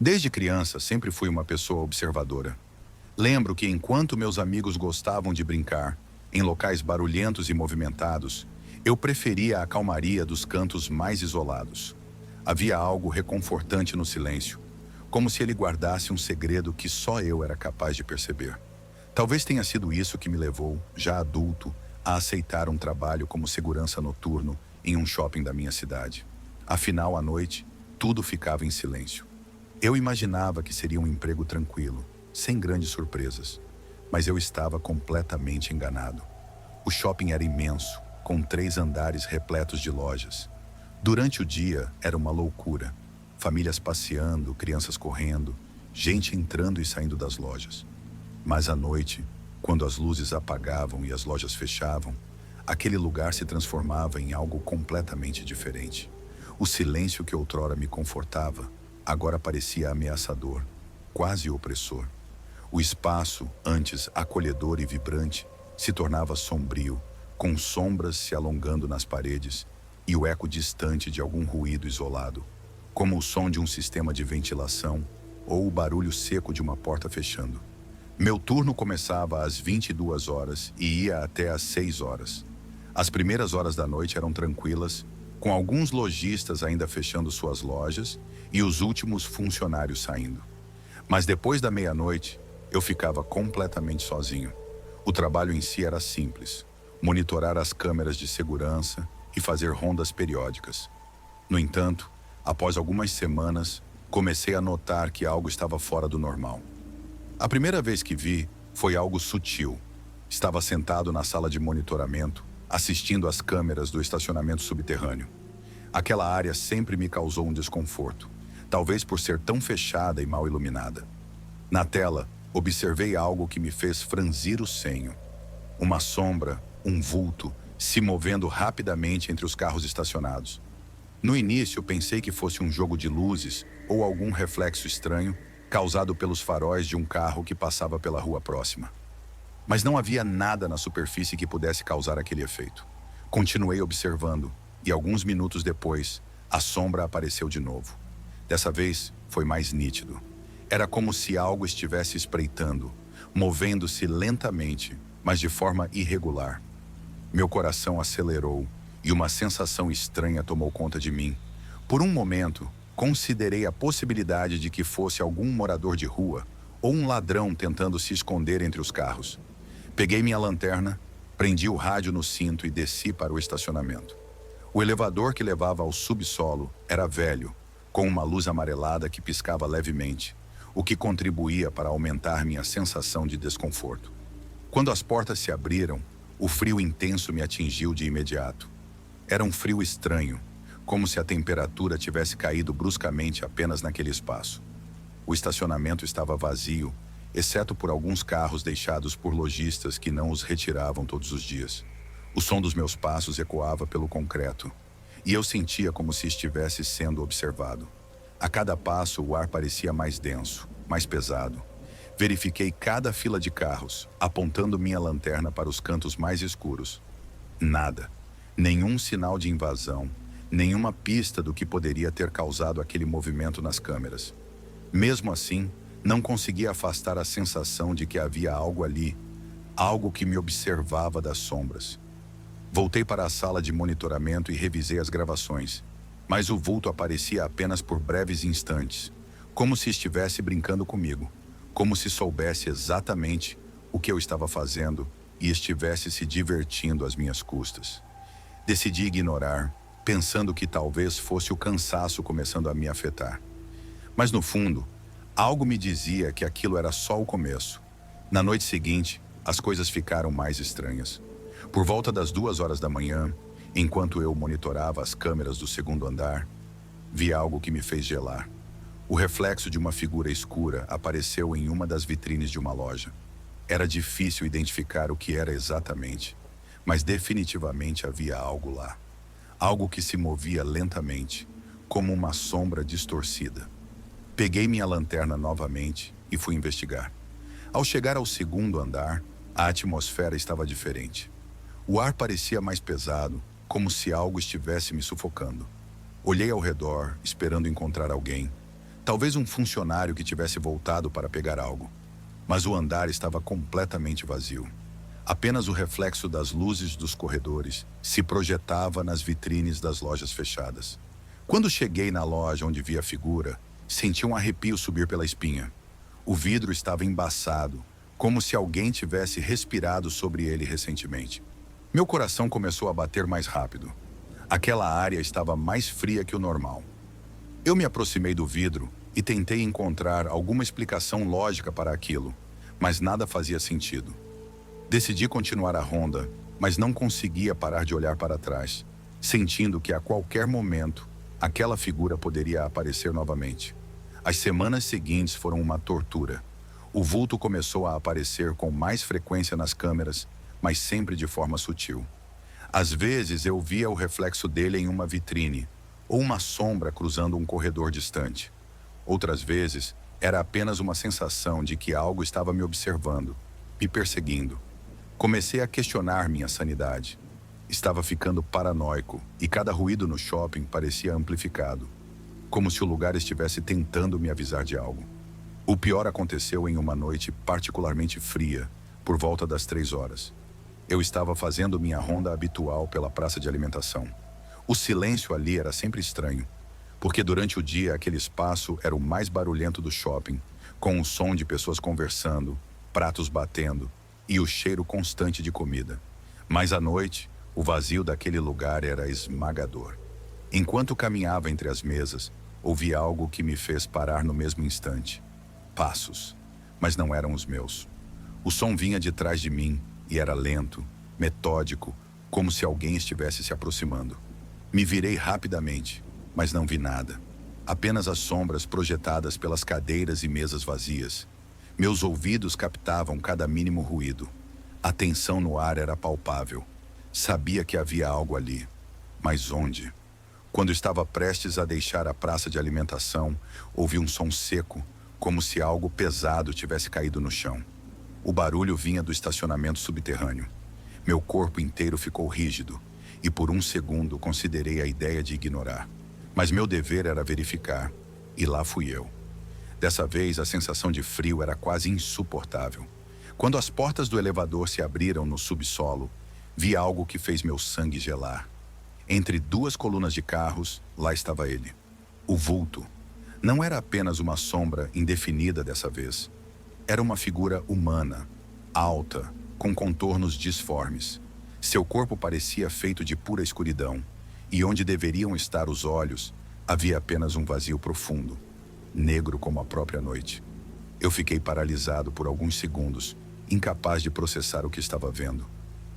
Desde criança, sempre fui uma pessoa observadora. Lembro que enquanto meus amigos gostavam de brincar em locais barulhentos e movimentados, eu preferia a calmaria dos cantos mais isolados. Havia algo reconfortante no silêncio, como se ele guardasse um segredo que só eu era capaz de perceber. Talvez tenha sido isso que me levou, já adulto, a aceitar um trabalho como segurança noturno em um shopping da minha cidade. Afinal, à noite, tudo ficava em silêncio. Eu imaginava que seria um emprego tranquilo, sem grandes surpresas, mas eu estava completamente enganado. O shopping era imenso, com 3 andares repletos de lojas. Durante o dia era uma loucura. Famílias passeando, crianças correndo, gente entrando e saindo das lojas. Mas à noite, quando as luzes apagavam e as lojas fechavam, aquele lugar se transformava em algo completamente diferente. O silêncio que outrora me confortava, agora parecia ameaçador, quase opressor. O espaço, antes acolhedor e vibrante, se tornava sombrio, com sombras se alongando nas paredes e o eco distante de algum ruído isolado, como o som de um sistema de ventilação ou o barulho seco de uma porta fechando. Meu turno começava às 22 horas e ia até às 6 horas. As primeiras horas da noite eram tranquilas, com alguns lojistas ainda fechando suas lojas e os últimos funcionários saindo. Mas depois da meia-noite, eu ficava completamente sozinho. O trabalho em si era simples: monitorar as câmeras de segurança e fazer rondas periódicas. No entanto, após algumas semanas, comecei a notar que algo estava fora do normal. A primeira vez que vi foi algo sutil. Estava sentado na sala de monitoramento, assistindo às câmeras do estacionamento subterrâneo. Aquela área sempre me causou um desconforto, talvez por ser tão fechada e mal iluminada. Na tela, observei algo que me fez franzir o senho. Uma sombra, um vulto, se movendo rapidamente entre os carros estacionados. No início, pensei que fosse um jogo de luzes ou algum reflexo estranho causado pelos faróis de um carro que passava pela rua próxima. Mas não havia nada na superfície que pudesse causar aquele efeito. Continuei observando e alguns minutos depois, a sombra apareceu de novo. Dessa vez, foi mais nítido. Era como se algo estivesse espreitando, movendo-se lentamente, mas de forma irregular. Meu coração acelerou e uma sensação estranha tomou conta de mim. Por um momento, considerei a possibilidade de que fosse algum morador de rua ou um ladrão tentando se esconder entre os carros. Peguei minha lanterna, prendi o rádio no cinto e desci para o estacionamento. O elevador que levava ao subsolo era velho, com uma luz amarelada que piscava levemente, o que contribuía para aumentar minha sensação de desconforto. Quando as portas se abriram, o frio intenso me atingiu de imediato. Era um frio estranho, como se a temperatura tivesse caído bruscamente apenas naquele espaço. O estacionamento estava vazio, exceto por alguns carros deixados por lojistas que não os retiravam todos os dias. O som dos meus passos ecoava pelo concreto, e eu sentia como se estivesse sendo observado. A cada passo, o ar parecia mais denso, mais pesado. Verifiquei cada fila de carros, apontando minha lanterna para os cantos mais escuros. Nada. Nenhum sinal de invasão, nenhuma pista do que poderia ter causado aquele movimento nas câmeras. Mesmo assim, não conseguia afastar a sensação de que havia algo ali, algo que me observava das sombras. Voltei para a sala de monitoramento e revisei as gravações, mas o vulto aparecia apenas por breves instantes, como se estivesse brincando comigo, como se soubesse exatamente o que eu estava fazendo e estivesse se divertindo às minhas custas. Decidi ignorar, pensando que talvez fosse o cansaço começando a me afetar. Mas no fundo, algo me dizia que aquilo era só o começo. Na noite seguinte, as coisas ficaram mais estranhas. Por volta das 2 horas da manhã, enquanto eu monitorava as câmeras do segundo andar, vi algo que me fez gelar. O reflexo de uma figura escura apareceu em uma das vitrines de uma loja. Era difícil identificar o que era exatamente, mas definitivamente havia algo lá. Algo que se movia lentamente, como uma sombra distorcida. Peguei minha lanterna novamente e fui investigar. Ao chegar ao segundo andar, a atmosfera estava diferente. O ar parecia mais pesado, como se algo estivesse me sufocando. Olhei ao redor, esperando encontrar alguém. Talvez um funcionário que tivesse voltado para pegar algo. Mas o andar estava completamente vazio. Apenas o reflexo das luzes dos corredores se projetava nas vitrines das lojas fechadas. Quando cheguei na loja onde vi a figura, senti um arrepio subir pela espinha. O vidro estava embaçado, como se alguém tivesse respirado sobre ele recentemente. Meu coração começou a bater mais rápido. Aquela área estava mais fria que o normal. Eu me aproximei do vidro e tentei encontrar alguma explicação lógica para aquilo, mas nada fazia sentido. Decidi continuar a ronda, mas não conseguia parar de olhar para trás, sentindo que a qualquer momento aquela figura poderia aparecer novamente. As semanas seguintes foram uma tortura. O vulto começou a aparecer com mais frequência nas câmeras, mas sempre de forma sutil. Às vezes eu via o reflexo dele em uma vitrine, ou uma sombra cruzando um corredor distante. Outras vezes, era apenas uma sensação de que algo estava me observando, me perseguindo. Comecei a questionar minha sanidade. Estava ficando paranoico e cada ruído no shopping parecia amplificado, como se o lugar estivesse tentando me avisar de algo. O pior aconteceu em uma noite particularmente fria, por volta das 3 horas. Eu estava fazendo minha ronda habitual pela praça de alimentação. O silêncio ali era sempre estranho, porque durante o dia aquele espaço era o mais barulhento do shopping, com o som de pessoas conversando, pratos batendo e o cheiro constante de comida. Mas à noite, o vazio daquele lugar era esmagador. Enquanto caminhava entre as mesas, ouvi algo que me fez parar no mesmo instante. Passos, mas não eram os meus. O som vinha de trás de mim e era lento, metódico, como se alguém estivesse se aproximando. Me virei rapidamente, mas não vi nada. Apenas as sombras projetadas pelas cadeiras e mesas vazias. Meus ouvidos captavam cada mínimo ruído. A tensão no ar era palpável. Sabia que havia algo ali. Mas onde? Quando estava prestes a deixar a praça de alimentação, ouvi um som seco, como se algo pesado tivesse caído no chão. O barulho vinha do estacionamento subterrâneo. Meu corpo inteiro ficou rígido, e por um segundo considerei a ideia de ignorar. Mas meu dever era verificar, e lá fui eu. Dessa vez, a sensação de frio era quase insuportável. Quando as portas do elevador se abriram no subsolo, vi algo que fez meu sangue gelar. Entre 2 colunas de carros, lá estava ele. O vulto. Não era apenas uma sombra indefinida dessa vez. Era uma figura humana, alta, com contornos disformes. Seu corpo parecia feito de pura escuridão, e onde deveriam estar os olhos, havia apenas um vazio profundo, negro como a própria noite. Eu fiquei paralisado por alguns segundos, incapaz de processar o que estava vendo.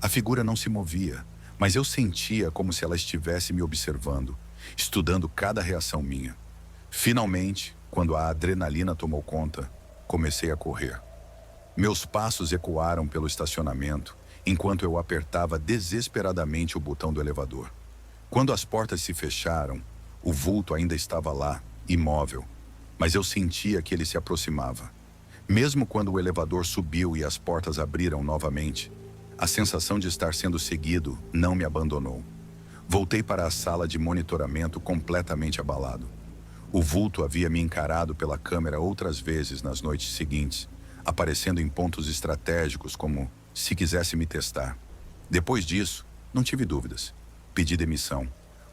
A figura não se movia, mas eu sentia como se ela estivesse me observando, estudando cada reação minha. Finalmente, quando a adrenalina tomou conta, comecei a correr. Meus passos ecoaram pelo estacionamento, enquanto eu apertava desesperadamente o botão do elevador. Quando as portas se fecharam, o vulto ainda estava lá, imóvel, mas eu sentia que ele se aproximava. Mesmo quando o elevador subiu e as portas abriram novamente, a sensação de estar sendo seguido não me abandonou. Voltei para a sala de monitoramento completamente abalado. O vulto havia me encarado pela câmera outras vezes nas noites seguintes, aparecendo em pontos estratégicos como se quisesse me testar. Depois disso, não tive dúvidas. Pedi demissão.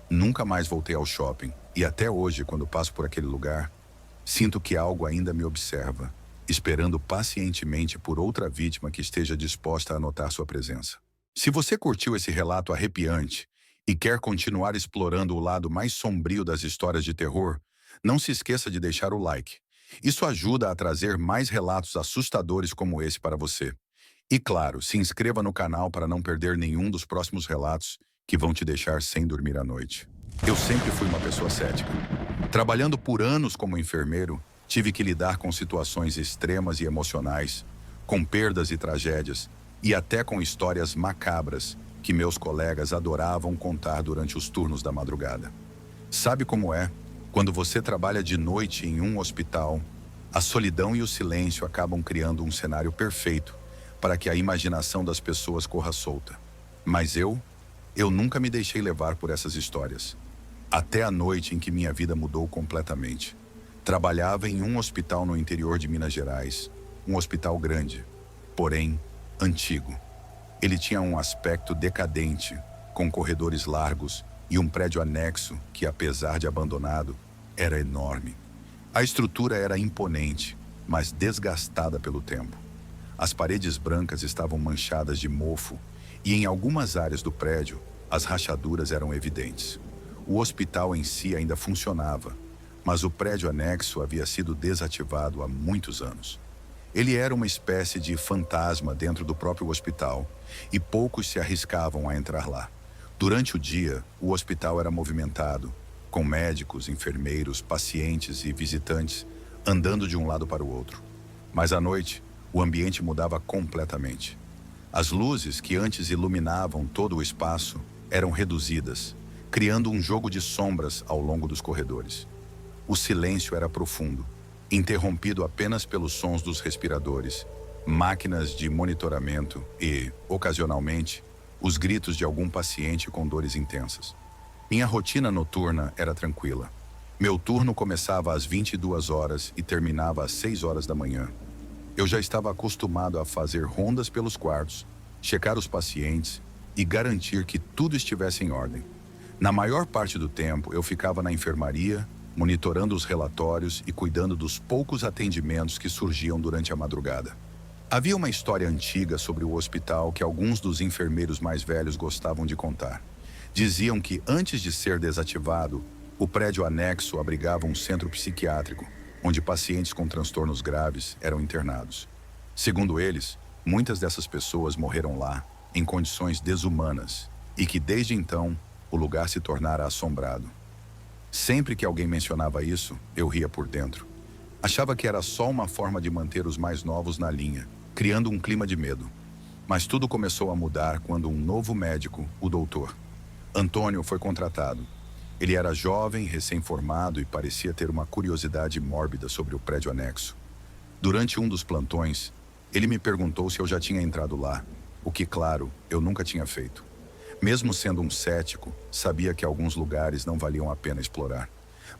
Nunca mais voltei ao shopping e até hoje, quando passo por aquele lugar, sinto que algo ainda me observa, esperando pacientemente por outra vítima que esteja disposta a notar sua presença. Se você curtiu esse relato arrepiante e quer continuar explorando o lado mais sombrio das histórias de terror, não se esqueça de deixar o like. Isso ajuda a trazer mais relatos assustadores como esse para você. E claro, se inscreva no canal para não perder nenhum dos próximos relatos que vão te deixar sem dormir à noite. Eu sempre fui uma pessoa cética. Trabalhando por anos como enfermeiro, tive que lidar com situações extremas e emocionais, com perdas e tragédias, e até com histórias macabras que meus colegas adoravam contar durante os turnos da madrugada. Sabe como é? Quando você trabalha de noite em um hospital, a solidão e o silêncio acabam criando um cenário perfeito para que a imaginação das pessoas corra solta. Mas eu nunca me deixei levar por essas histórias. Até a noite em que minha vida mudou completamente. Trabalhava em um hospital no interior de Minas Gerais, um hospital grande, porém antigo. Ele tinha um aspecto decadente, com corredores largos e um prédio anexo que, apesar de abandonado, era enorme. A estrutura era imponente, mas desgastada pelo tempo. As paredes brancas estavam manchadas de mofo e em algumas áreas do prédio as rachaduras eram evidentes. O hospital em si ainda funcionava, mas o prédio anexo havia sido desativado há muitos anos. Ele era uma espécie de fantasma dentro do próprio hospital e poucos se arriscavam a entrar lá. Durante o dia, o hospital era movimentado, com médicos, enfermeiros, pacientes e visitantes andando de um lado para o outro. Mas à noite, o ambiente mudava completamente. As luzes que antes iluminavam todo o espaço eram reduzidas, criando um jogo de sombras ao longo dos corredores. O silêncio era profundo, interrompido apenas pelos sons dos respiradores, máquinas de monitoramento e, ocasionalmente, os gritos de algum paciente com dores intensas. Minha rotina noturna era tranquila. Meu turno começava às 22 horas e terminava às 6 horas da manhã. Eu já estava acostumado a fazer rondas pelos quartos, checar os pacientes e garantir que tudo estivesse em ordem. Na maior parte do tempo, eu ficava na enfermaria, monitorando os relatórios e cuidando dos poucos atendimentos que surgiam durante a madrugada. Havia uma história antiga sobre o hospital que alguns dos enfermeiros mais velhos gostavam de contar. Diziam que, antes de ser desativado, o prédio anexo abrigava um centro psiquiátrico, onde pacientes com transtornos graves eram internados. Segundo eles, muitas dessas pessoas morreram lá, em condições desumanas, e que, desde então, o lugar se tornara assombrado. Sempre que alguém mencionava isso, eu ria por dentro. Achava que era só uma forma de manter os mais novos na linha, criando um clima de medo. Mas tudo começou a mudar quando um novo médico, o doutor Antônio, foi contratado. Ele era jovem, recém-formado e parecia ter uma curiosidade mórbida sobre o prédio anexo. Durante um dos plantões, ele me perguntou se eu já tinha entrado lá, o que, claro, eu nunca tinha feito. Mesmo sendo um cético, sabia que alguns lugares não valiam a pena explorar.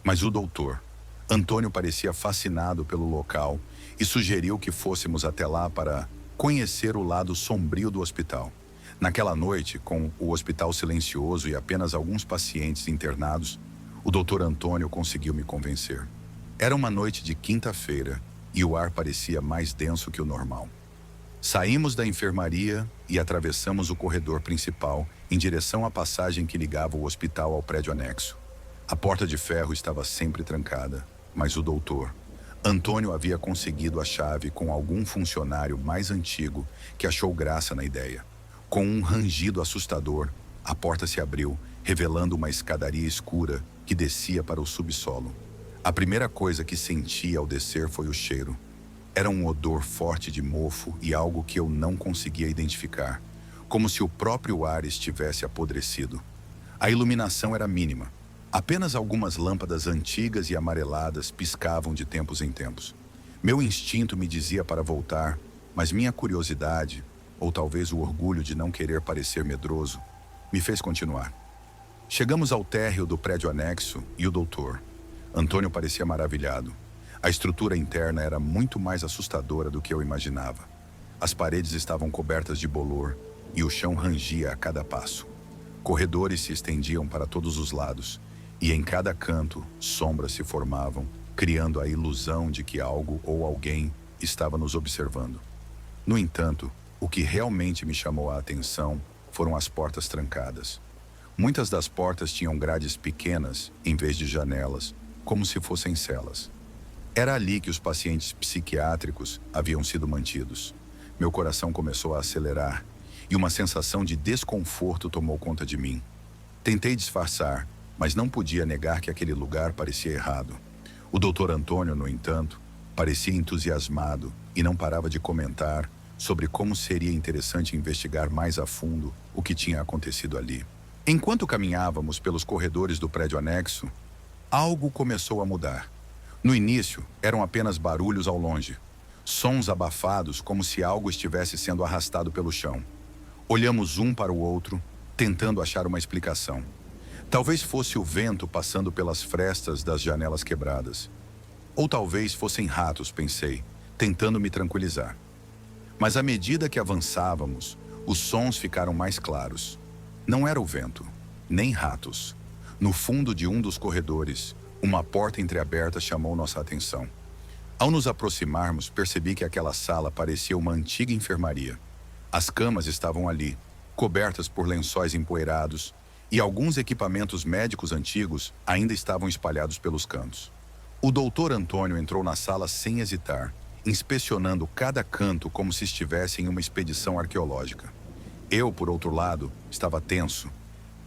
Mas o doutor Antônio parecia fascinado pelo local e sugeriu que fôssemos até lá para conhecer o lado sombrio do hospital. Naquela noite, com o hospital silencioso e apenas alguns pacientes internados, o Dr. Antônio conseguiu me convencer. Era uma noite de quinta-feira e o ar parecia mais denso que o normal. Saímos da enfermaria e atravessamos o corredor principal em direção à passagem que ligava o hospital ao prédio anexo. A porta de ferro estava sempre trancada, mas o doutor Antônio havia conseguido a chave com algum funcionário mais antigo que achou graça na ideia. Com um rangido assustador, a porta se abriu, revelando uma escadaria escura que descia para o subsolo. A primeira coisa que senti ao descer foi o cheiro. Era um odor forte de mofo e algo que eu não conseguia identificar, como se o próprio ar estivesse apodrecido. A iluminação era mínima. Apenas algumas lâmpadas antigas e amareladas piscavam de tempos em tempos. Meu instinto me dizia para voltar, mas minha curiosidade, ou talvez o orgulho de não querer parecer medroso, me fez continuar. Chegamos ao térreo do prédio anexo e o doutor Antônio parecia maravilhado. A estrutura interna era muito mais assustadora do que eu imaginava. As paredes estavam cobertas de bolor e o chão rangia a cada passo. Corredores se estendiam para todos os lados e em cada canto sombras se formavam, criando a ilusão de que algo ou alguém estava nos observando. No entanto, o que realmente me chamou a atenção foram as portas trancadas. Muitas das portas tinham grades pequenas em vez de janelas, como se fossem celas. Era ali que os pacientes psiquiátricos haviam sido mantidos. Meu coração começou a acelerar e uma sensação de desconforto tomou conta de mim. Tentei disfarçar, mas não podia negar que aquele lugar parecia errado. O Dr. Antônio, no entanto, parecia entusiasmado e não parava de comentar sobre como seria interessante investigar mais a fundo o que tinha acontecido ali. Enquanto caminhávamos pelos corredores do prédio anexo, algo começou a mudar. No início, eram apenas barulhos ao longe, sons abafados como se algo estivesse sendo arrastado pelo chão. Olhamos um para o outro, tentando achar uma explicação. Talvez fosse o vento passando pelas frestas das janelas quebradas. Ou talvez fossem ratos, pensei, tentando me tranquilizar. Mas à medida que avançávamos, os sons ficaram mais claros. Não era o vento, nem ratos. No fundo de um dos corredores, uma porta entreaberta chamou nossa atenção. Ao nos aproximarmos, percebi que aquela sala parecia uma antiga enfermaria. As camas estavam ali, cobertas por lençóis empoeirados, e alguns equipamentos médicos antigos ainda estavam espalhados pelos cantos. O doutor Antônio entrou na sala sem hesitar, inspecionando cada canto como se estivesse em uma expedição arqueológica. Eu, por outro lado, estava tenso.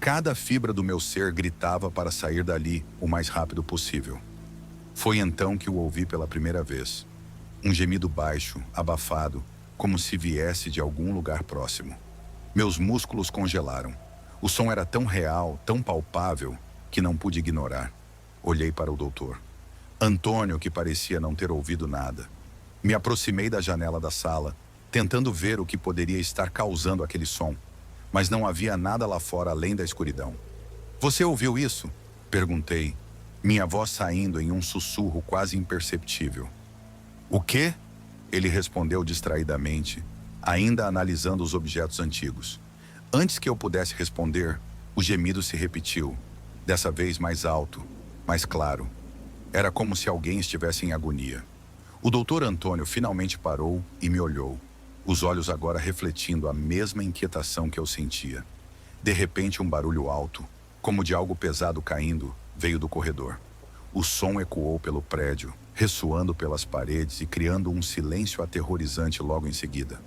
Cada fibra do meu ser gritava para sair dali o mais rápido possível. Foi então que o ouvi pela primeira vez. Um gemido baixo, abafado, como se viesse de algum lugar próximo. Meus músculos congelaram. O som era tão real, tão palpável, que não pude ignorar. Olhei para o doutor. Antônio, que parecia não ter ouvido nada. Me aproximei da janela da sala, tentando ver o que poderia estar causando aquele som, mas não havia nada lá fora além da escuridão. "Você ouviu isso?" perguntei, minha voz saindo em um sussurro quase imperceptível. "O quê?" ele respondeu distraidamente, ainda analisando os objetos antigos. Antes que eu pudesse responder, o gemido se repetiu, dessa vez mais alto, mais claro. Era como se alguém estivesse em agonia. O doutor Antônio finalmente parou e me olhou, os olhos agora refletindo a mesma inquietação que eu sentia. De repente, um barulho alto, como de algo pesado caindo, veio do corredor. O som ecoou pelo prédio, ressoando pelas paredes e criando um silêncio aterrorizante logo em seguida.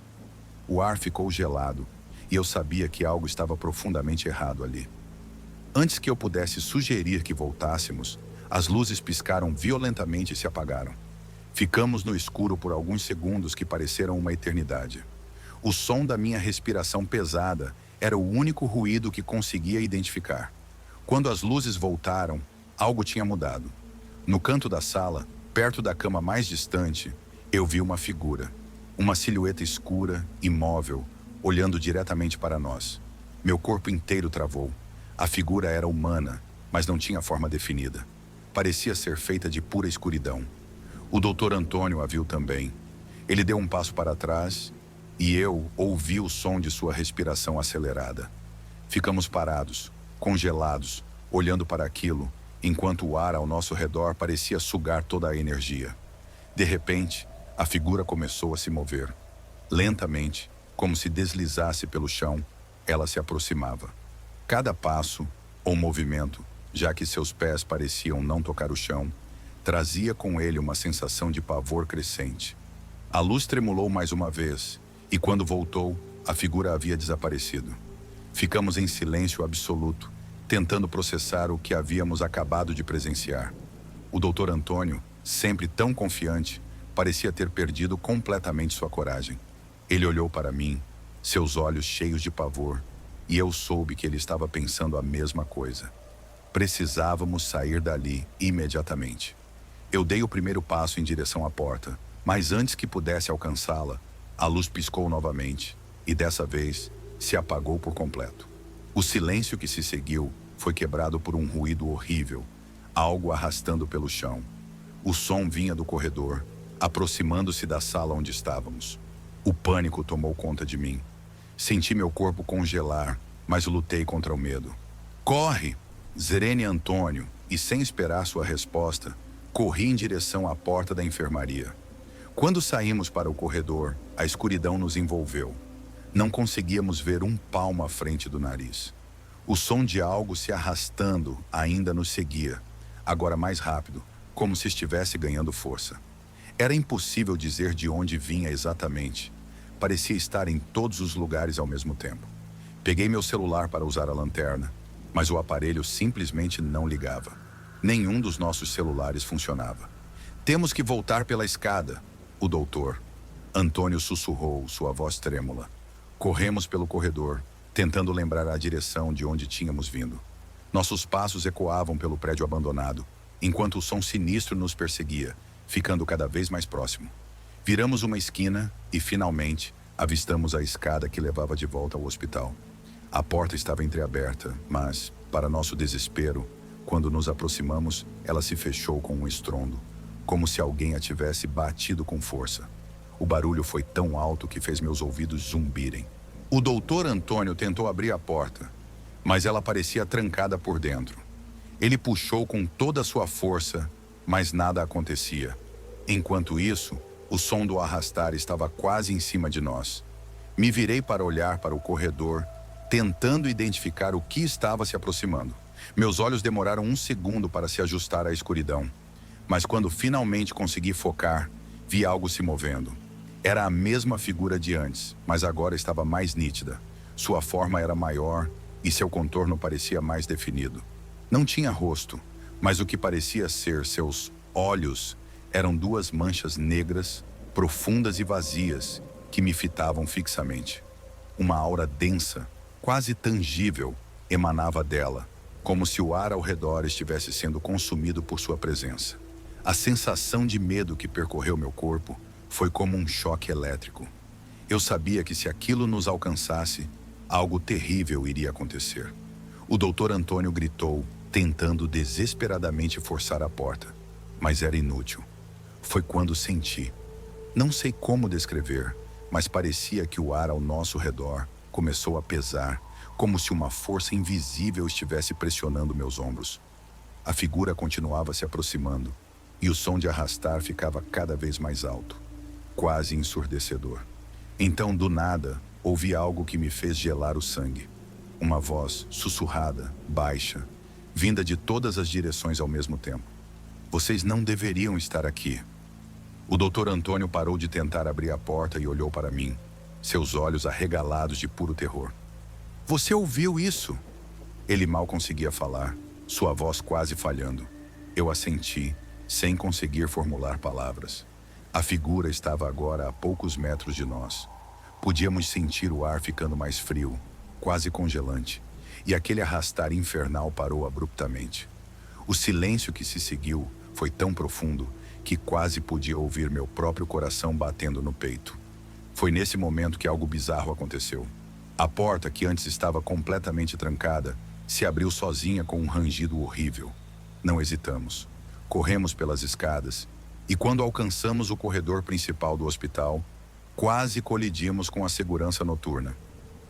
O ar ficou gelado, e eu sabia que algo estava profundamente errado ali. Antes que eu pudesse sugerir que voltássemos, as luzes piscaram violentamente e se apagaram. Ficamos no escuro por alguns segundos que pareceram uma eternidade. O som da minha respiração pesada era o único ruído que conseguia identificar. Quando as luzes voltaram, algo tinha mudado. No canto da sala, perto da cama mais distante, eu vi uma figura. Uma silhueta escura, imóvel, olhando diretamente para nós. Meu corpo inteiro travou. A figura era humana, mas não tinha forma definida. Parecia ser feita de pura escuridão. O doutor Antônio a viu também. Ele deu um passo para trás e eu ouvi o som de sua respiração acelerada. Ficamos parados, congelados, olhando para aquilo, enquanto o ar ao nosso redor parecia sugar toda a energia. De repente, a figura começou a se mover. Lentamente, como se deslizasse pelo chão, ela se aproximava. Cada passo, ou movimento, já que seus pés pareciam não tocar o chão, trazia com ele uma sensação de pavor crescente. A luz tremulou mais uma vez, e quando voltou, a figura havia desaparecido. Ficamos em silêncio absoluto, tentando processar o que havíamos acabado de presenciar. O doutor Antônio, sempre tão confiante, parecia ter perdido completamente sua coragem. Ele olhou para mim, seus olhos cheios de pavor, e eu soube que ele estava pensando a mesma coisa. Precisávamos sair dali imediatamente. Eu dei o primeiro passo em direção à porta, mas antes que pudesse alcançá-la, a luz piscou novamente, e dessa vez se apagou por completo. O silêncio que se seguiu foi quebrado por um ruído horrível, algo arrastando pelo chão. O som vinha do corredor, aproximando-se da sala onde estávamos. O pânico tomou conta de mim. Senti meu corpo congelar, mas lutei contra o medo. "Corre!" Zerene Antônio, e sem esperar sua resposta, corri em direção à porta da enfermaria. Quando saímos para o corredor, a escuridão nos envolveu. Não conseguíamos ver um palmo à frente do nariz. O som de algo se arrastando ainda nos seguia, agora mais rápido, como se estivesse ganhando força. Era impossível dizer de onde vinha exatamente. Parecia estar em todos os lugares ao mesmo tempo. Peguei meu celular para usar a lanterna, mas o aparelho simplesmente não ligava. Nenhum dos nossos celulares funcionava. "Temos que voltar pela escada", o doutor Antônio sussurrou, sua voz trêmula. Corremos pelo corredor, tentando lembrar a direção de onde tínhamos vindo. Nossos passos ecoavam pelo prédio abandonado, enquanto o som sinistro nos perseguia, ficando cada vez mais próximo. Viramos uma esquina e, finalmente, avistamos a escada que levava de volta ao hospital. A porta estava entreaberta, mas, para nosso desespero, quando nos aproximamos, ela se fechou com um estrondo. como se alguém a tivesse batido com força. O barulho foi tão alto que fez meus ouvidos zumbirem. O doutor Antônio tentou abrir a porta, mas ela parecia trancada por dentro. Ele puxou com toda a sua força, mas nada acontecia. Enquanto isso, o som do arrastar estava quase em cima de nós. Me virei para olhar para o corredor, tentando identificar o que estava se aproximando. Meus olhos demoraram um segundo para se ajustar à escuridão, mas quando finalmente consegui focar, vi algo se movendo. Era a mesma figura de antes, mas agora estava mais nítida. Sua forma era maior e seu contorno parecia mais definido. Não tinha rosto, mas o que parecia ser seus olhos eram duas manchas negras, profundas e vazias, que me fitavam fixamente. Uma aura densa, quase tangível, emanava dela, como se o ar ao redor estivesse sendo consumido por sua presença. A sensação de medo que percorreu meu corpo foi como um choque elétrico. Eu sabia que se aquilo nos alcançasse, algo terrível iria acontecer. O doutor Antônio gritou, tentando desesperadamente forçar a porta, mas era inútil. Foi quando senti. Não sei como descrever, mas parecia que o ar ao nosso redor começou a pesar, como se uma força invisível estivesse pressionando meus ombros. A figura continuava se aproximando, e o som de arrastar ficava cada vez mais alto, quase ensurdecedor. Então, do nada, ouvi algo que me fez gelar o sangue. Uma voz sussurrada, baixa, vinda de todas as direções ao mesmo tempo. Vocês não deveriam estar aqui. O doutor Antônio parou de tentar abrir a porta e olhou para mim, seus olhos arregalados de puro terror. Você ouviu isso? Ele mal conseguia falar, sua voz quase falhando. Eu assenti, sem conseguir formular palavras. A figura estava agora a poucos metros de nós. Podíamos sentir o ar ficando mais frio, quase congelante, e aquele arrastar infernal parou abruptamente. O silêncio que se seguiu foi tão profundo que quase podia ouvir meu próprio coração batendo no peito. Foi nesse momento que algo bizarro aconteceu. A porta, que antes estava completamente trancada, se abriu sozinha com um rangido horrível. Não hesitamos. Corremos pelas escadas e, quando alcançamos o corredor principal do hospital, quase colidimos com a segurança noturna.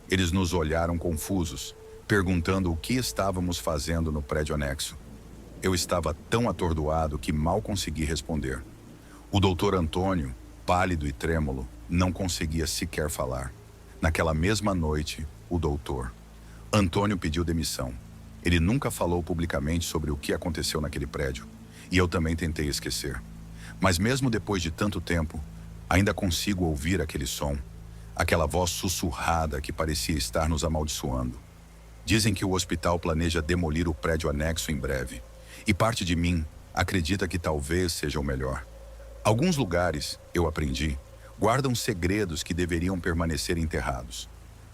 Eles nos olharam confusos, perguntando o que estávamos fazendo no prédio anexo. Eu estava tão atordoado que mal consegui responder. O doutor Antônio, pálido e trêmulo, não conseguia sequer falar. Naquela mesma noite, o doutor Antônio pediu demissão. Ele nunca falou publicamente sobre o que aconteceu naquele prédio, e eu também tentei esquecer. Mas mesmo depois de tanto tempo, ainda consigo ouvir aquele som, aquela voz sussurrada que parecia estar nos amaldiçoando. Dizem que o hospital planeja demolir o prédio anexo em breve, e parte de mim acredita que talvez seja o melhor. Alguns lugares, eu aprendi, guardam segredos que deveriam permanecer enterrados.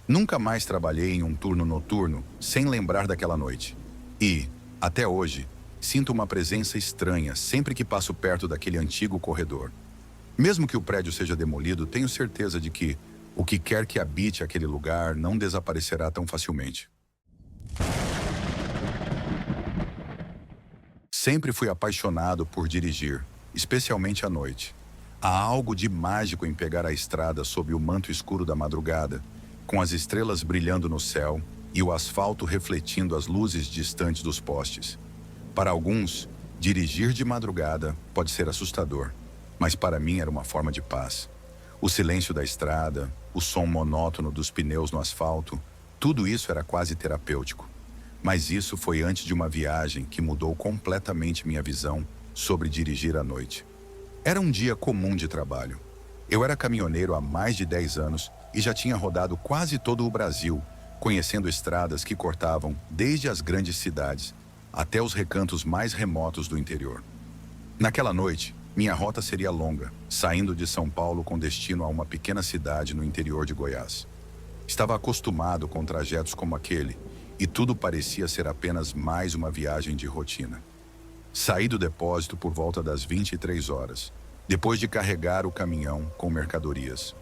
Nunca mais trabalhei em um turno noturno sem lembrar daquela noite. E, até hoje, sinto uma presença estranha sempre que passo perto daquele antigo corredor. Mesmo que o prédio seja demolido, tenho certeza de que o que quer que habite aquele lugar não desaparecerá tão facilmente. Sempre fui apaixonado por dirigir, especialmente à noite. Há algo de mágico em pegar a estrada sob o manto escuro da madrugada, com as estrelas brilhando no céu e o asfalto refletindo as luzes distantes dos postes. Para alguns, dirigir de madrugada pode ser assustador, mas para mim era uma forma de paz. O silêncio da estrada, o som monótono dos pneus no asfalto, tudo isso era quase terapêutico. Mas isso foi antes de uma viagem que mudou completamente minha visão sobre dirigir à noite. Era um dia comum de trabalho. Eu era caminhoneiro há mais de 10 anos e já tinha rodado quase todo o Brasil, conhecendo estradas que cortavam desde as grandes cidades até os recantos mais remotos do interior. Naquela noite, minha rota seria longa, saindo de São Paulo com destino a uma pequena cidade no interior de Goiás. Estava acostumado com trajetos como aquele, e tudo parecia ser apenas mais uma viagem de rotina. Saí do depósito por volta das 23 horas, depois de carregar o caminhão com mercadorias.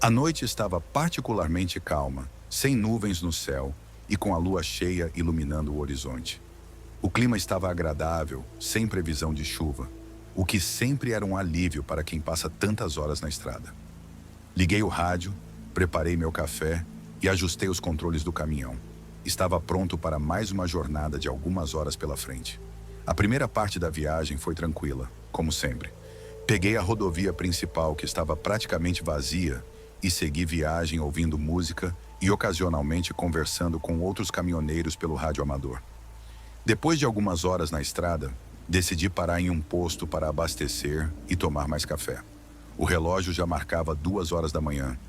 A noite estava particularmente calma, sem nuvens no céu e com a lua cheia iluminando o horizonte. O clima estava agradável, sem previsão de chuva, o que sempre era um alívio para quem passa tantas horas na estrada. Liguei o rádio, preparei meu café e ajustei os controles do caminhão. Estava pronto para mais uma jornada de algumas horas pela frente. A primeira parte da viagem foi tranquila, como sempre. Peguei a rodovia principal, que estava praticamente vazia, e segui viagem ouvindo música e ocasionalmente conversando com outros caminhoneiros pelo rádio amador. Depois de algumas horas na estrada, decidi parar em um posto para abastecer e tomar mais café. O relógio já marcava 2 horas da manhã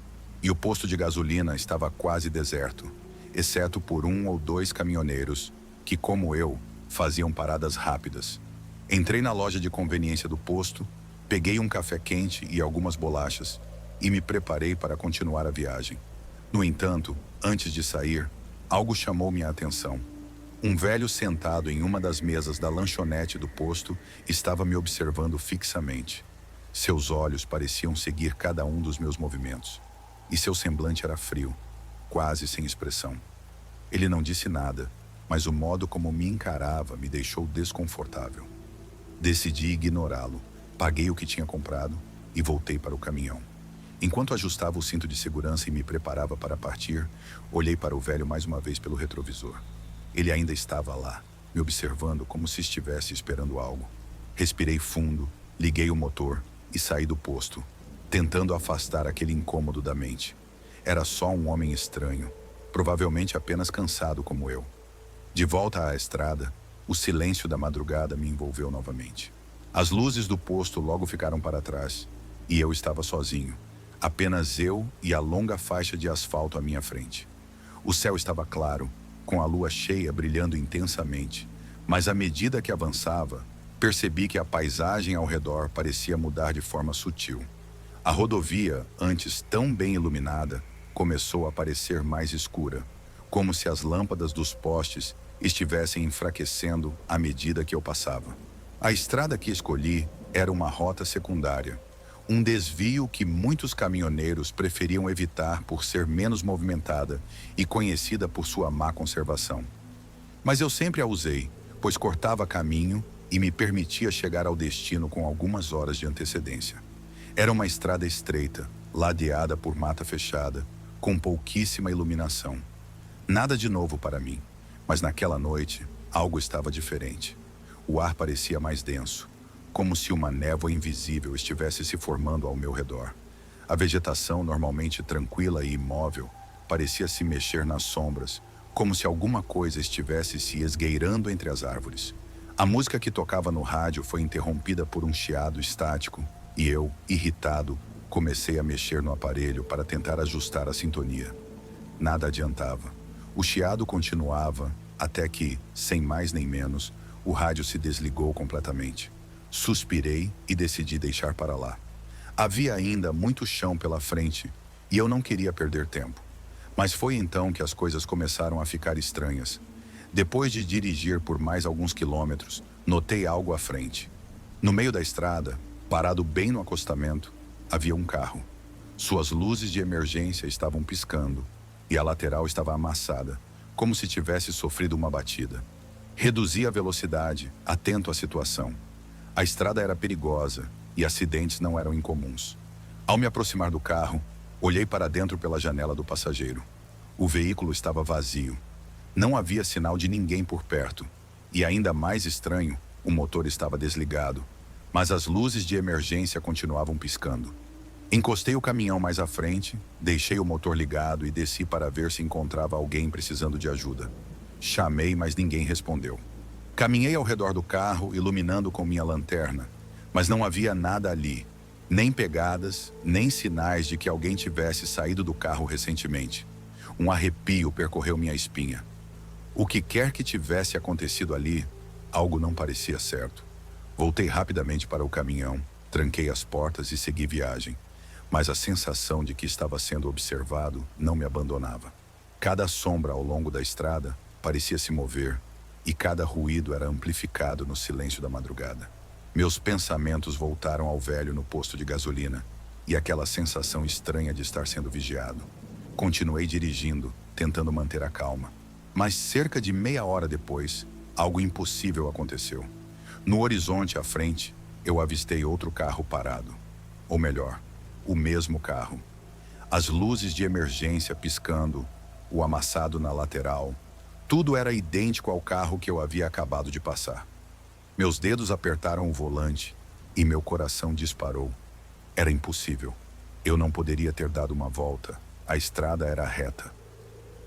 e o posto de gasolina estava quase deserto, exceto por 1 ou 2 caminhoneiros que, como eu, faziam paradas rápidas. Entrei na loja de conveniência do posto, peguei um café quente e algumas bolachas e me preparei para continuar a viagem. No entanto, antes de sair, algo chamou minha atenção. Um velho sentado em uma das mesas da lanchonete do posto estava me observando fixamente. Seus olhos pareciam seguir cada um dos meus movimentos, e seu semblante era frio, quase sem expressão. Ele não disse nada, mas o modo como me encarava me deixou desconfortável. Decidi ignorá-lo, paguei o que tinha comprado e voltei para o caminhão. Enquanto ajustava o cinto de segurança e me preparava para partir, olhei para o velho mais uma vez pelo retrovisor. Ele ainda estava lá, me observando como se estivesse esperando algo. Respirei fundo, liguei o motor e saí do posto, tentando afastar aquele incômodo da mente. Era só um homem estranho, provavelmente apenas cansado como eu. De volta à estrada, o silêncio da madrugada me envolveu novamente. As luzes do posto logo ficaram para trás, e eu estava sozinho, apenas eu e a longa faixa de asfalto à minha frente. O céu estava claro, com a lua cheia brilhando intensamente, mas à medida que avançava, percebi que a paisagem ao redor parecia mudar de forma sutil. A rodovia, antes tão bem iluminada, começou a parecer mais escura, como se as lâmpadas dos postes estivessem enfraquecendo à medida que eu passava. A estrada que escolhi era uma rota secundária, um desvio que muitos caminhoneiros preferiam evitar por ser menos movimentada e conhecida por sua má conservação. Mas eu sempre a usei, pois cortava caminho e me permitia chegar ao destino com algumas horas de antecedência. Era uma estrada estreita, ladeada por mata fechada, com pouquíssima iluminação. Nada de novo para mim, mas naquela noite algo estava diferente. O ar parecia mais denso, como se uma névoa invisível estivesse se formando ao meu redor. A vegetação, normalmente tranquila e imóvel, parecia se mexer nas sombras, como se alguma coisa estivesse se esgueirando entre as árvores. A música que tocava no rádio foi interrompida por um chiado estático, e eu, irritado, comecei a mexer no aparelho para tentar ajustar a sintonia. Nada adiantava. O chiado continuava, até que, sem mais nem menos, o rádio se desligou completamente. Suspirei e decidi deixar para lá. Havia ainda muito chão pela frente e eu não queria perder tempo. Mas foi então que as coisas começaram a ficar estranhas. Depois de dirigir por mais alguns quilômetros, notei algo à frente. No meio da estrada, parado bem no acostamento, havia um carro. Suas luzes de emergência estavam piscando e a lateral estava amassada, como se tivesse sofrido uma batida. Reduzi a velocidade, atento à situação. A estrada era perigosa e acidentes não eram incomuns. Ao me aproximar do carro, olhei para dentro pela janela do passageiro. O veículo estava vazio. Não havia sinal de ninguém por perto. E ainda mais estranho, o motor estava desligado, mas as luzes de emergência continuavam piscando. Encostei o caminhão mais à frente, deixei o motor ligado e desci para ver se encontrava alguém precisando de ajuda. Chamei, mas ninguém respondeu. Caminhei ao redor do carro, iluminando com minha lanterna, mas não havia nada ali, nem pegadas, nem sinais de que alguém tivesse saído do carro recentemente. Um arrepio percorreu minha espinha. O que quer que tivesse acontecido ali, algo não parecia certo. Voltei rapidamente para o caminhão, tranquei as portas e segui viagem, mas a sensação de que estava sendo observado não me abandonava. Cada sombra ao longo da estrada parecia se mover, e cada ruído era amplificado no silêncio da madrugada. Meus pensamentos voltaram ao velho no posto de gasolina e aquela sensação estranha de estar sendo vigiado. Continuei dirigindo, tentando manter a calma. Mas cerca de meia hora depois, algo impossível aconteceu. No horizonte à frente, eu avistei outro carro parado. Ou melhor, o mesmo carro. As luzes de emergência piscando, o amassado na lateral. Tudo era idêntico ao carro que eu havia acabado de passar. Meus dedos apertaram o volante e meu coração disparou. Era impossível. Eu não poderia ter dado uma volta. A estrada era reta.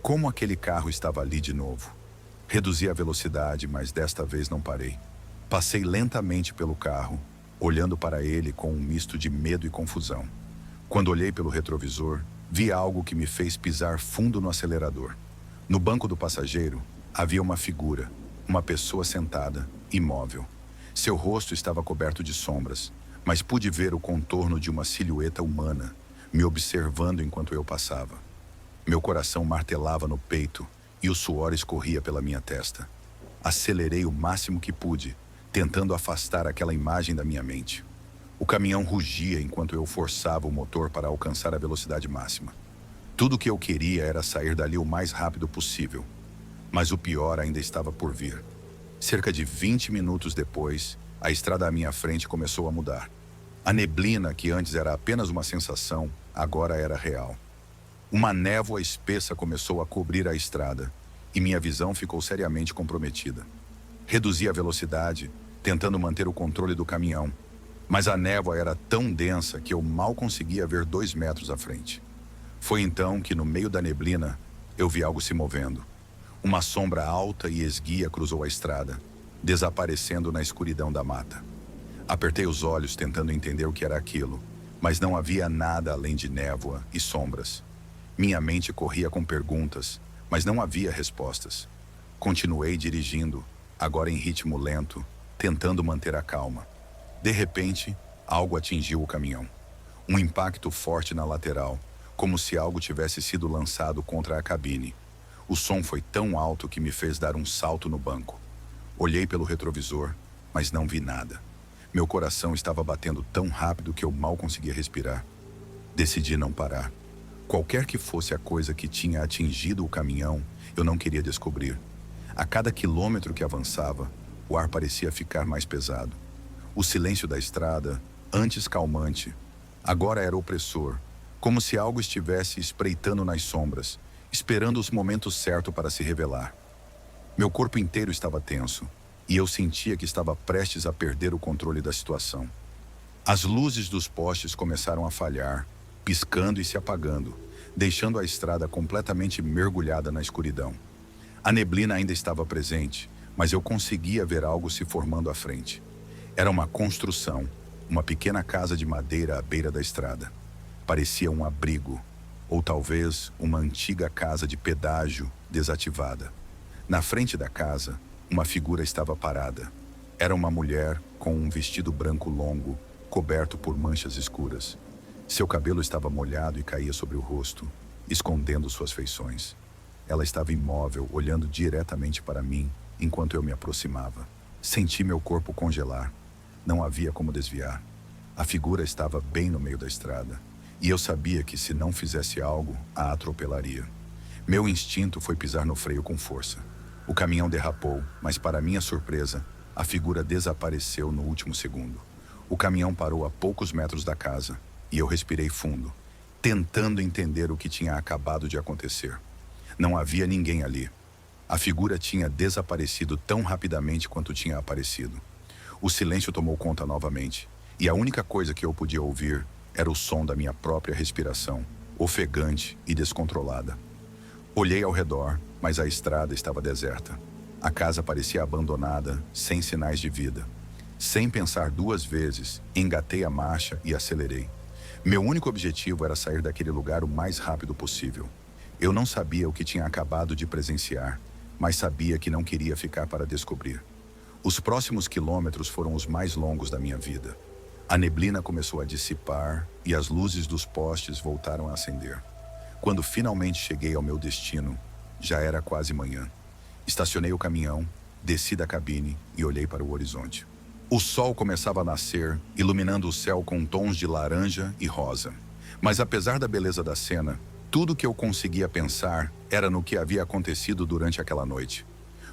Como aquele carro estava ali de novo? Reduzi a velocidade, mas desta vez não parei. Passei lentamente pelo carro, olhando para ele com um misto de medo e confusão. Quando olhei pelo retrovisor, vi algo que me fez pisar fundo no acelerador. No banco do passageiro, havia uma figura, uma pessoa sentada, imóvel. Seu rosto estava coberto de sombras, mas pude ver o contorno de uma silhueta humana, me observando enquanto eu passava. Meu coração martelava no peito e o suor escorria pela minha testa. Acelerei o máximo que pude, tentando afastar aquela imagem da minha mente. O caminhão rugia enquanto eu forçava o motor para alcançar a velocidade máxima. Tudo o que eu queria era sair dali o mais rápido possível. Mas o pior ainda estava por vir. Cerca de 20 minutos depois, a estrada à minha frente começou a mudar. A neblina, que antes era apenas uma sensação, agora era real. Uma névoa espessa começou a cobrir a estrada e minha visão ficou seriamente comprometida. Reduzi a velocidade, tentando manter o controle do caminhão, mas a névoa era tão densa que eu mal conseguia ver 2 metros à frente. Foi então que, no meio da neblina, eu vi algo se movendo. Uma sombra alta e esguia cruzou a estrada, desaparecendo na escuridão da mata. Apertei os olhos tentando entender o que era aquilo, mas não havia nada além de névoa e sombras. Minha mente corria com perguntas, mas não havia respostas. Continuei dirigindo, agora em ritmo lento, tentando manter a calma. De repente, algo atingiu o caminhão. Um impacto forte na lateral, como se algo tivesse sido lançado contra a cabine. O som foi tão alto que me fez dar um salto no banco. Olhei pelo retrovisor, mas não vi nada. Meu coração estava batendo tão rápido que eu mal conseguia respirar. Decidi não parar. Qualquer que fosse a coisa que tinha atingido o caminhão, eu não queria descobrir. A cada quilômetro que avançava, o ar parecia ficar mais pesado. O silêncio da estrada, antes calmante, agora era opressor, como se algo estivesse espreitando nas sombras, esperando os momentos certos para se revelar. Meu corpo inteiro estava tenso, e eu sentia que estava prestes a perder o controle da situação. As luzes dos postes começaram a falhar, piscando e se apagando, deixando a estrada completamente mergulhada na escuridão. A neblina ainda estava presente, mas eu conseguia ver algo se formando à frente. Era uma construção, uma pequena casa de madeira à beira da estrada. Parecia um abrigo, ou talvez uma antiga casa de pedágio desativada. Na frente da casa, uma figura estava parada. Era uma mulher com um vestido branco longo, coberto por manchas escuras. Seu cabelo estava molhado e caía sobre o rosto, escondendo suas feições. Ela estava imóvel, olhando diretamente para mim, enquanto eu me aproximava. Senti meu corpo congelar. Não havia como desviar. A figura estava bem no meio da estrada, e eu sabia que, se não fizesse algo, a atropelaria. Meu instinto foi pisar no freio com força. O caminhão derrapou, mas, para minha surpresa, a figura desapareceu no último segundo. O caminhão parou a poucos metros da casa, e eu respirei fundo, tentando entender o que tinha acabado de acontecer. Não havia ninguém ali. A figura tinha desaparecido tão rapidamente quanto tinha aparecido. O silêncio tomou conta novamente, e a única coisa que eu podia ouvir era o som da minha própria respiração, ofegante e descontrolada. Olhei ao redor, mas a estrada estava deserta. A casa parecia abandonada, sem sinais de vida. Sem pensar 2 vezes, engatei a marcha e acelerei. Meu único objetivo era sair daquele lugar o mais rápido possível. Eu não sabia o que tinha acabado de presenciar, mas sabia que não queria ficar para descobrir. Os próximos quilômetros foram os mais longos da minha vida. A neblina começou a dissipar e as luzes dos postes voltaram a acender. Quando finalmente cheguei ao meu destino, já era quase manhã. Estacionei o caminhão, desci da cabine e olhei para o horizonte. O sol começava a nascer, iluminando o céu com tons de laranja e rosa. Mas apesar da beleza da cena, tudo que eu conseguia pensar era no que havia acontecido durante aquela noite.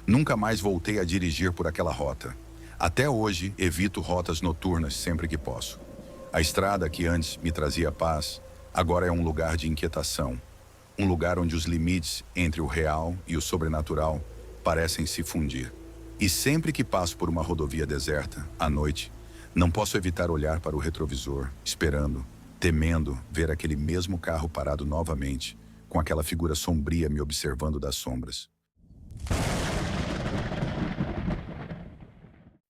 Nunca mais voltei a dirigir por aquela rota. Até hoje, evito rotas noturnas sempre que posso. A estrada que antes me trazia paz, agora é um lugar de inquietação. Um lugar onde os limites entre o real e o sobrenatural parecem se fundir. E sempre que passo por uma rodovia deserta, à noite, não posso evitar olhar para o retrovisor, esperando, temendo ver aquele mesmo carro parado novamente, com aquela figura sombria me observando das sombras.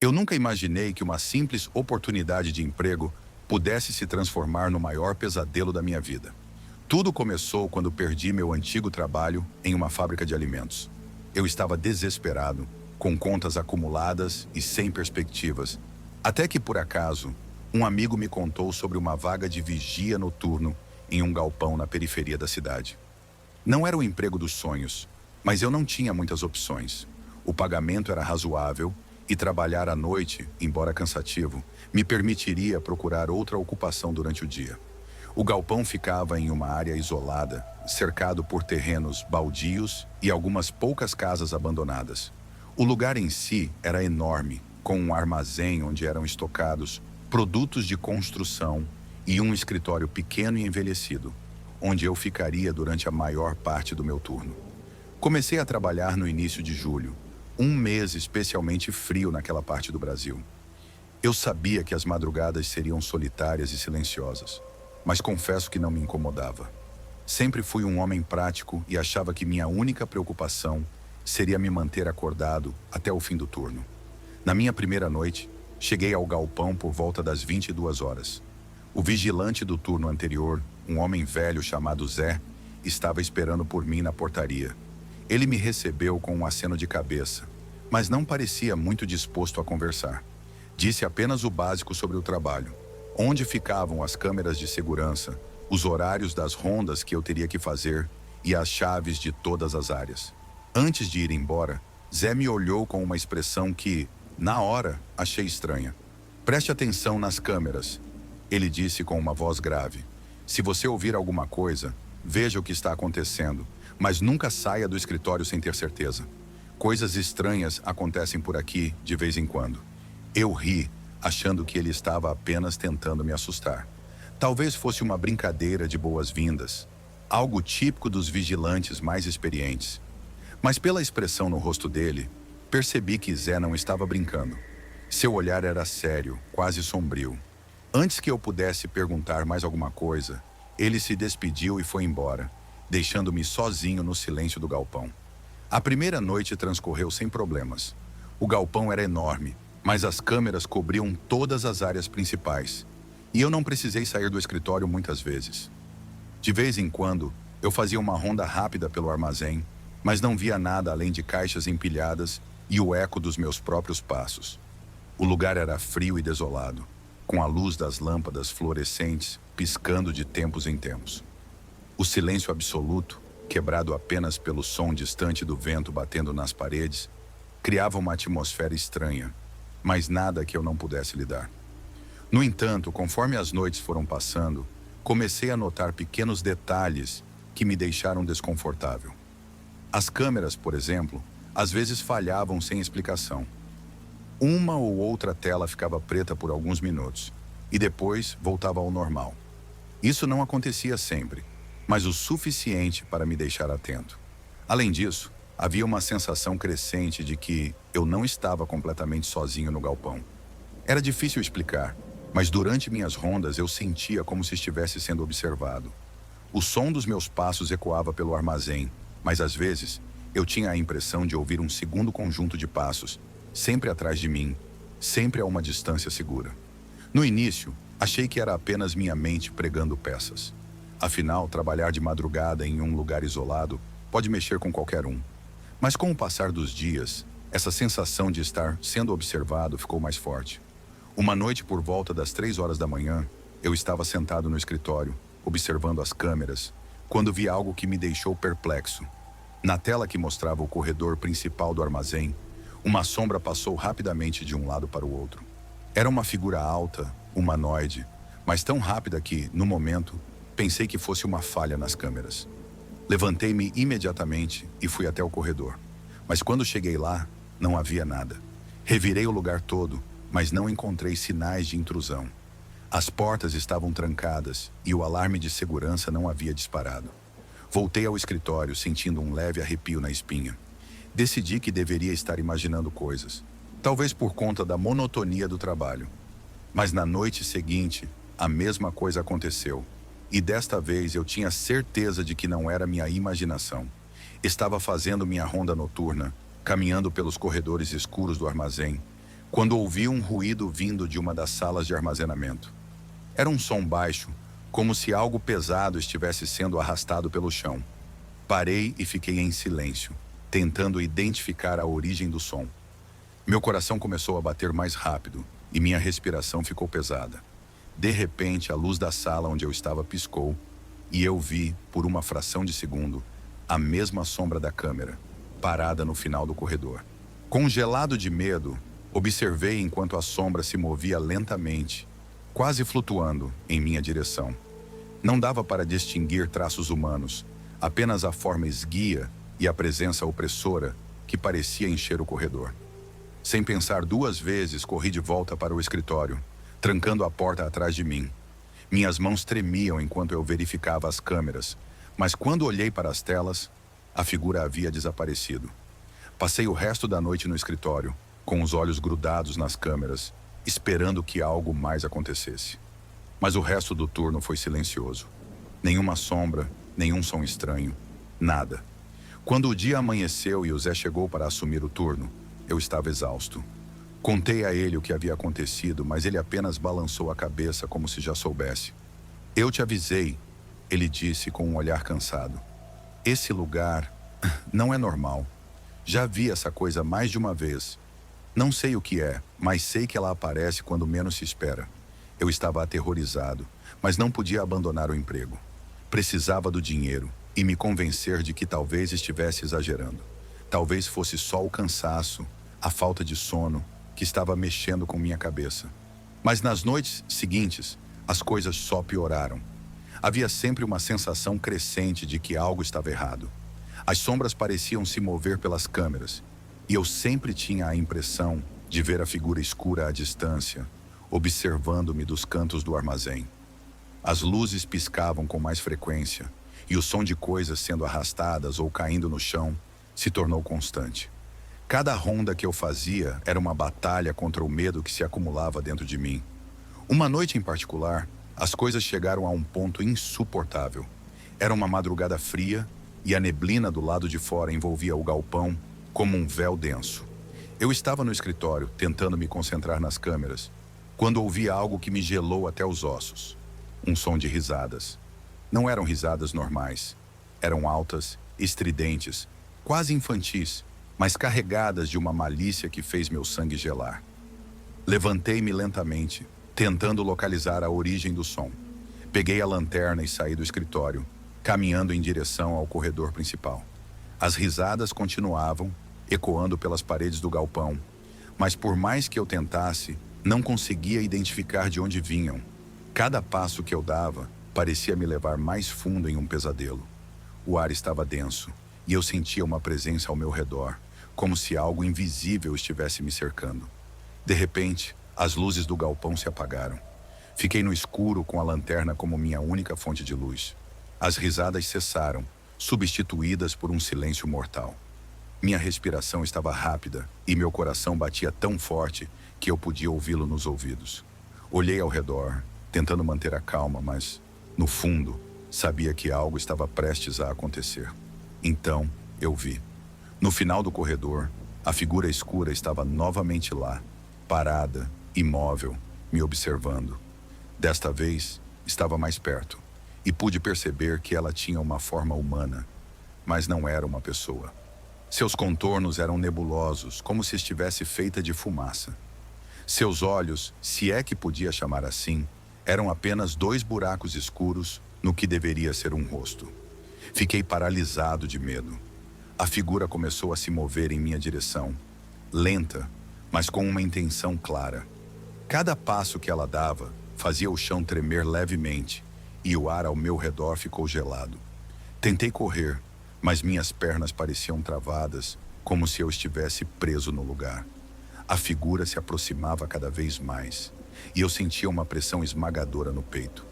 Eu nunca imaginei que uma simples oportunidade de emprego pudesse se transformar no maior pesadelo da minha vida. Tudo começou quando perdi meu antigo trabalho em uma fábrica de alimentos. Eu estava desesperado, com contas acumuladas e sem perspectivas, até que, por acaso, um amigo me contou sobre uma vaga de vigia noturno em um galpão na periferia da cidade. Não era o emprego dos sonhos, mas eu não tinha muitas opções. O pagamento era razoável e trabalhar à noite, embora cansativo, me permitiria procurar outra ocupação durante o dia. O galpão ficava em uma área isolada, cercado por terrenos baldios e algumas poucas casas abandonadas. O lugar em si era enorme, com um armazém onde eram estocados produtos de construção e um escritório pequeno e envelhecido, onde eu ficaria durante a maior parte do meu turno. Comecei a trabalhar no início de julho, um mês especialmente frio naquela parte do Brasil. Eu sabia que as madrugadas seriam solitárias e silenciosas, mas confesso que não me incomodava. Sempre fui um homem prático e achava que minha única preocupação seria me manter acordado até o fim do turno. Na minha primeira noite, cheguei ao galpão por volta das 22 horas. O vigilante do turno anterior, um homem velho chamado Zé, estava esperando por mim na portaria. Ele me recebeu com um aceno de cabeça, mas não parecia muito disposto a conversar. Disse apenas o básico sobre o trabalho, onde ficavam as câmeras de segurança, os horários das rondas que eu teria que fazer e as chaves de todas as áreas. Antes de ir embora, Zé me olhou com uma expressão que, na hora, achei estranha. Preste atenção nas câmeras, ele disse com uma voz grave. Se você ouvir alguma coisa, veja o que está acontecendo, mas nunca saia do escritório sem ter certeza. Coisas estranhas acontecem por aqui de vez em quando. Eu ri, achando que ele estava apenas tentando me assustar. Talvez fosse uma brincadeira de boas-vindas, algo típico dos vigilantes mais experientes. Mas pela expressão no rosto dele, percebi que Zé não estava brincando. Seu olhar era sério, quase sombrio. Antes que eu pudesse perguntar mais alguma coisa, ele se despediu e foi embora, deixando-me sozinho no silêncio do galpão. A primeira noite transcorreu sem problemas. O galpão era enorme, mas as câmeras cobriam todas as áreas principais, e eu não precisei sair do escritório muitas vezes. De vez em quando, eu fazia uma ronda rápida pelo armazém, mas não via nada além de caixas empilhadas e o eco dos meus próprios passos. O lugar era frio e desolado, com a luz das lâmpadas fluorescentes piscando de tempos em tempos. O silêncio absoluto, quebrado apenas pelo som distante do vento batendo nas paredes, criava uma atmosfera estranha, mas nada que eu não pudesse lidar. No entanto, conforme as noites foram passando, comecei a notar pequenos detalhes que me deixaram desconfortável. As câmeras, por exemplo, às vezes falhavam sem explicação. Uma ou outra tela ficava preta por alguns minutos e depois voltava ao normal. Isso não acontecia sempre, mas o suficiente para me deixar atento. Além disso, havia uma sensação crescente de que eu não estava completamente sozinho no galpão. Era difícil explicar, mas durante minhas rondas eu sentia como se estivesse sendo observado. O som dos meus passos ecoava pelo armazém, mas às vezes eu tinha a impressão de ouvir um segundo conjunto de passos, sempre atrás de mim, sempre a uma distância segura. No início, achei que era apenas minha mente pregando peças. Afinal, trabalhar de madrugada em um lugar isolado pode mexer com qualquer um. Mas com o passar dos dias, essa sensação de estar sendo observado ficou mais forte. Uma noite por volta das 3 horas da manhã, eu estava sentado no escritório, observando as câmeras, quando vi algo que me deixou perplexo. Na tela que mostrava o corredor principal do armazém, uma sombra passou rapidamente de um lado para o outro. Era uma figura alta, humanoide, mas tão rápida que, no momento, pensei que fosse uma falha nas câmeras. Levantei-me imediatamente e fui até o corredor. Mas quando cheguei lá, não havia nada. Revirei o lugar todo, mas não encontrei sinais de intrusão. As portas estavam trancadas e o alarme de segurança não havia disparado. Voltei ao escritório, sentindo um leve arrepio na espinha. Decidi que deveria estar imaginando coisas, talvez por conta da monotonia do trabalho. Mas na noite seguinte, a mesma coisa aconteceu. E desta vez eu tinha certeza de que não era minha imaginação. Estava fazendo minha ronda noturna, caminhando pelos corredores escuros do armazém, quando ouvi um ruído vindo de uma das salas de armazenamento. Era um som baixo, como se algo pesado estivesse sendo arrastado pelo chão. Parei e fiquei em silêncio, tentando identificar a origem do som. Meu coração começou a bater mais rápido e minha respiração ficou pesada. De repente, a luz da sala onde eu estava piscou e eu vi, por uma fração de segundo, a mesma sombra da câmera, parada no final do corredor. Congelado de medo, observei enquanto a sombra se movia lentamente, quase flutuando em minha direção. Não dava para distinguir traços humanos, apenas a forma esguia e a presença opressora que parecia encher o corredor. Sem pensar duas vezes, corri de volta para o escritório, trancando a porta atrás de mim. Minhas mãos tremiam enquanto eu verificava as câmeras, mas quando olhei para as telas, a figura havia desaparecido. Passei o resto da noite no escritório, com os olhos grudados nas câmeras, esperando que algo mais acontecesse. Mas o resto do turno foi silencioso. Nenhuma sombra, nenhum som estranho, nada. Quando o dia amanheceu e o Zé chegou para assumir o turno, eu estava exausto. Contei a ele o que havia acontecido, mas ele apenas balançou a cabeça como se já soubesse. Eu te avisei, ele disse com um olhar cansado. Esse lugar não é normal. Já vi essa coisa mais de uma vez. Não sei o que é, mas sei que ela aparece quando menos se espera. Eu estava aterrorizado, mas não podia abandonar o emprego. Precisava do dinheiro e me convencer de que talvez estivesse exagerando. Talvez fosse só o cansaço, a falta de sono, que estava mexendo com minha cabeça. Mas nas noites seguintes, as coisas só pioraram. Havia sempre uma sensação crescente de que algo estava errado. As sombras pareciam se mover pelas câmeras, e eu sempre tinha a impressão de ver a figura escura à distância, observando-me dos cantos do armazém. As luzes piscavam com mais frequência, e o som de coisas sendo arrastadas ou caindo no chão se tornou constante. Cada ronda que eu fazia era uma batalha contra o medo que se acumulava dentro de mim. Uma noite em particular, as coisas chegaram a um ponto insuportável. Era uma madrugada fria e a neblina do lado de fora envolvia o galpão como um véu denso. Eu estava no escritório, tentando me concentrar nas câmeras, quando ouvi algo que me gelou até os ossos. Um som de risadas. Não eram risadas normais. Eram altas, estridentes, quase infantis, mas carregadas de uma malícia que fez meu sangue gelar. Levantei-me lentamente, tentando localizar a origem do som. Peguei a lanterna e saí do escritório, caminhando em direção ao corredor principal. As risadas continuavam, ecoando pelas paredes do galpão, mas por mais que eu tentasse, não conseguia identificar de onde vinham. Cada passo que eu dava parecia me levar mais fundo em um pesadelo. O ar estava denso, e eu sentia uma presença ao meu redor, como se algo invisível estivesse me cercando. De repente, as luzes do galpão se apagaram. Fiquei no escuro com a lanterna como minha única fonte de luz. As risadas cessaram, substituídas por um silêncio mortal. Minha respiração estava rápida e meu coração batia tão forte que eu podia ouvi-lo nos ouvidos. Olhei ao redor, tentando manter a calma, mas, no fundo, sabia que algo estava prestes a acontecer. Então, eu vi. No final do corredor, a figura escura estava novamente lá, parada, imóvel, me observando. Desta vez, estava mais perto, e pude perceber que ela tinha uma forma humana, mas não era uma pessoa. Seus contornos eram nebulosos, como se estivesse feita de fumaça. Seus olhos, se é que podia chamar assim, eram apenas 2 buracos escuros no que deveria ser um rosto. Fiquei paralisado de medo. A figura começou a se mover em minha direção, lenta, mas com uma intenção clara. Cada passo que ela dava fazia o chão tremer levemente e o ar ao meu redor ficou gelado. Tentei correr, mas minhas pernas pareciam travadas, como se eu estivesse preso no lugar. A figura se aproximava cada vez mais, e eu sentia uma pressão esmagadora no peito,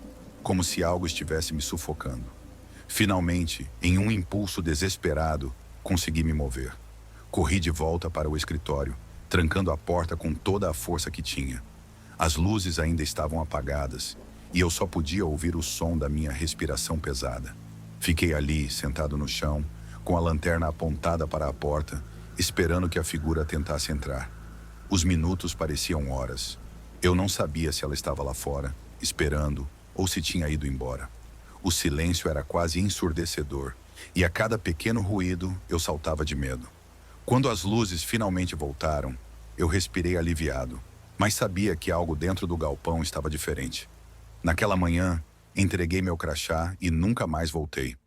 como se algo estivesse me sufocando. Finalmente, em um impulso desesperado, consegui me mover. Corri de volta para o escritório, trancando a porta com toda a força que tinha. As luzes ainda estavam apagadas, e eu só podia ouvir o som da minha respiração pesada. Fiquei ali, sentado no chão, com a lanterna apontada para a porta, esperando que a figura tentasse entrar. Os minutos pareciam horas. Eu não sabia se ela estava lá fora, esperando, ou se tinha ido embora. O silêncio era quase ensurdecedor, e a cada pequeno ruído eu saltava de medo. Quando as luzes finalmente voltaram, eu respirei aliviado, mas sabia que algo dentro do galpão estava diferente. Naquela manhã, entreguei meu crachá e nunca mais voltei.